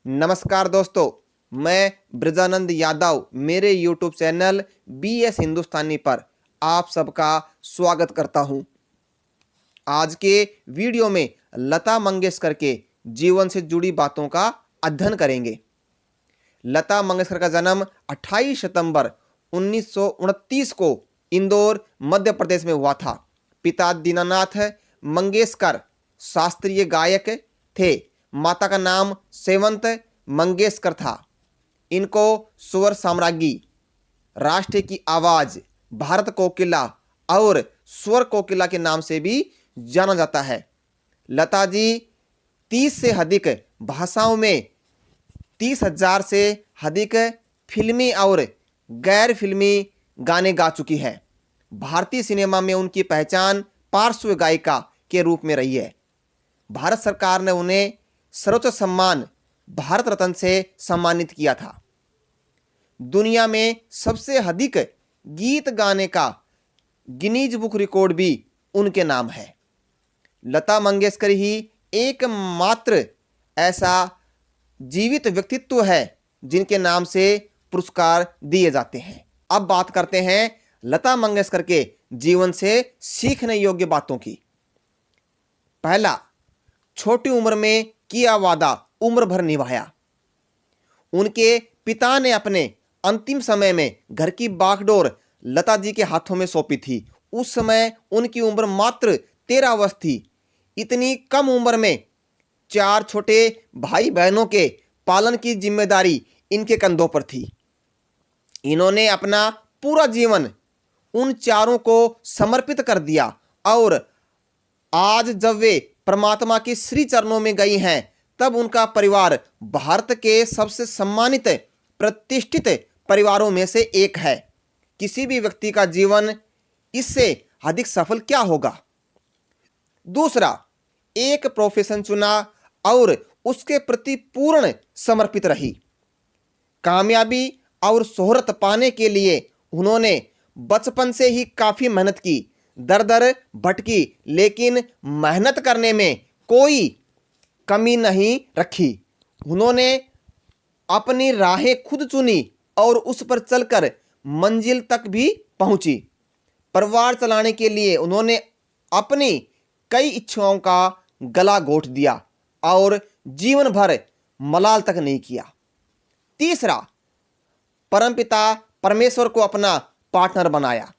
नमस्कार दोस्तों, मैं ब्रजानंद यादव मेरे YouTube चैनल BS हिंदुस्तानी पर आप सबका स्वागत करता हूं। आज के वीडियो में लता मंगेशकर के जीवन से जुड़ी बातों का अध्ययन करेंगे। लता मंगेशकर का जन्म 28 सितंबर 1929 को इंदौर, मध्य प्रदेश में हुआ था। पिता दीनानाथ मंगेशकर शास्त्रीय गायक थे। माता का नाम सेवंत मंगेशकर था। इनको स्वर साम्राज्ञी, राष्ट्र की आवाज, भारत कोकिला और स्वर कोकिला के नाम से भी जाना जाता है। लता जी 30 से अधिक भाषाओं में 30,000 से अधिक फिल्मी और गैर फिल्मी गाने गा चुकी है। भारतीय सिनेमा में उनकी पहचान पार्श्व गायिका के रूप में रही है। भारत सरकार ने उन्हें सर्वोच्च सम्मान भारत रत्न से सम्मानित किया था। दुनिया में सबसे अधिक गीत गाने का गिनीज बुक रिकॉर्ड भी उनके नाम है। लता मंगेशकर ही एकमात्र ऐसा जीवित व्यक्तित्व है जिनके नाम से पुरस्कार दिए जाते हैं। अब बात करते हैं लता मंगेशकर के जीवन से सीखने योग्य बातों की। पहला, छोटी उम्र में किया वादा उम्र भर निभाया। उनके पिता ने अपने अंतिम समय में घर की बागडोर लता जी के हाथों में सौंपी थी। उस समय उनकी उम्र मात्र 13 वर्ष थी। इतनी कम उम्र में 4 छोटे भाई बहनों के पालन की जिम्मेदारी इनके कंधों पर थी। इन्होंने अपना पूरा जीवन उन चारों को समर्पित कर दिया और आज जब वे परमात्मा के श्री चरणों में गई हैं, तब उनका परिवार भारत के सबसे सम्मानित प्रतिष्ठित परिवारों में से एक है। किसी भी व्यक्ति का जीवन इससे अधिक सफल क्या होगा। दूसरा, एक प्रोफेशन चुना और उसके प्रति पूर्ण समर्पित रही। कामयाबी और शोहरत पाने के लिए उन्होंने बचपन से ही काफी मेहनत की, दर दर भटकी, लेकिन मेहनत करने में कोई कमी नहीं रखी। उन्होंने अपनी राहें खुद चुनी और उस पर चलकर मंजिल तक भी पहुंची। परिवार चलाने के लिए उन्होंने अपनी कई इच्छाओं का गला घोंट दिया और जीवन भर मलाल तक नहीं किया। तीसरा, परमपिता परमेश्वर को अपना पार्टनर बनाया।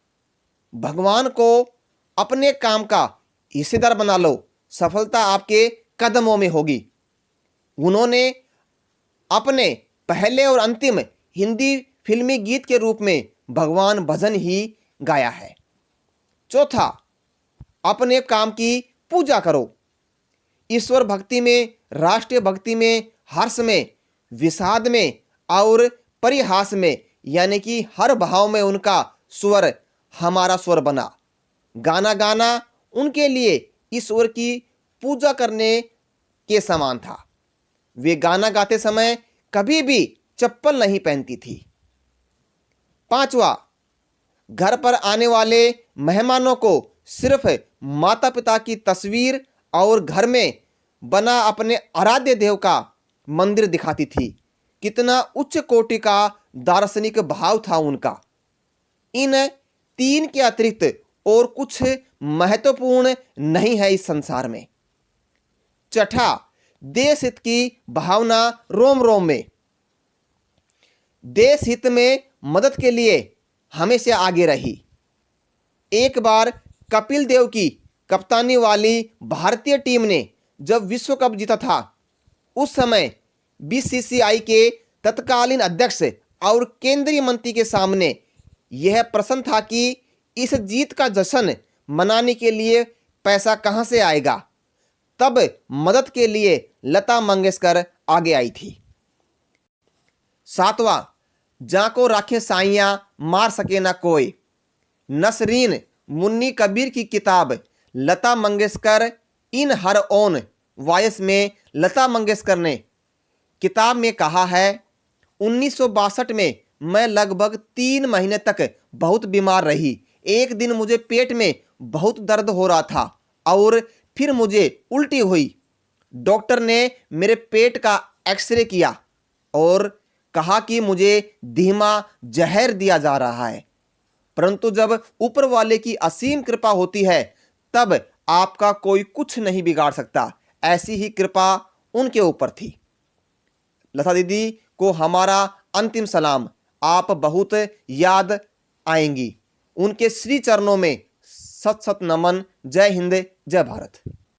भगवान को अपने काम का हिस्सेदार बना लो, सफलता आपके कदमों में होगी। उन्होंने अपने पहले और अंतिम हिंदी फिल्मी गीत के रूप में भगवान भजन ही गाया है। चौथा, अपने काम की पूजा करो। ईश्वर भक्ति में, राष्ट्रीय भक्ति में, हर्ष में, विषाद में और परिहास में, यानी कि हर भाव में उनका स्वर हमारा स्वर बना। गाना गाना उनके लिए ईश्वर की पूजा करने के समान था। वे गाना गाते समय कभी भी चप्पल नहीं पहनती थी। पांचवा, घर पर आने वाले मेहमानों को सिर्फ माता पिता की तस्वीर और घर में बना अपने आराध्य देव का मंदिर दिखाती थी। कितना उच्च कोटि का दार्शनिक भाव था उनका। इन 3 के अतिरिक्त और कुछ महत्वपूर्ण नहीं है इस संसार में। छठा, देश हित की भावना रोम रोम में। देश हित में मदद के लिए हमेशा आगे रही। एक बार कपिल देव की कप्तानी वाली भारतीय टीम ने जब विश्व कप जीता था, उस समय BCCI के तत्कालीन अध्यक्ष और केंद्रीय मंत्री के सामने यह प्रश्न था कि इस जीत का जश्न मनाने के लिए पैसा कहां से आएगा। तब मदद के लिए लता मंगेशकर आगे आई थी। सातवां, जाको राखे साइयां मार सके ना कोई। नसरीन मुन्नी कबीर की किताब लता मंगेशकर इन हर ओन वॉयस में लता मंगेशकर ने किताब में कहा है, 1962 में मैं लगभग 3 महीने तक बहुत बीमार रही। एक दिन मुझे पेट में बहुत दर्द हो रहा था और फिर मुझे उल्टी हुई। डॉक्टर ने मेरे पेट का एक्सरे किया और कहा कि मुझे धीमा जहर दिया जा रहा है, परंतु जब ऊपर वाले की असीम कृपा होती है तब आपका कोई कुछ नहीं बिगाड़ सकता। ऐसी ही कृपा उनके ऊपर थी। लता दीदी को हमारा अंतिम सलाम। आप बहुत याद आएंगी। उनके श्री चरणों में सत सत नमन। जय हिंद, जय भारत।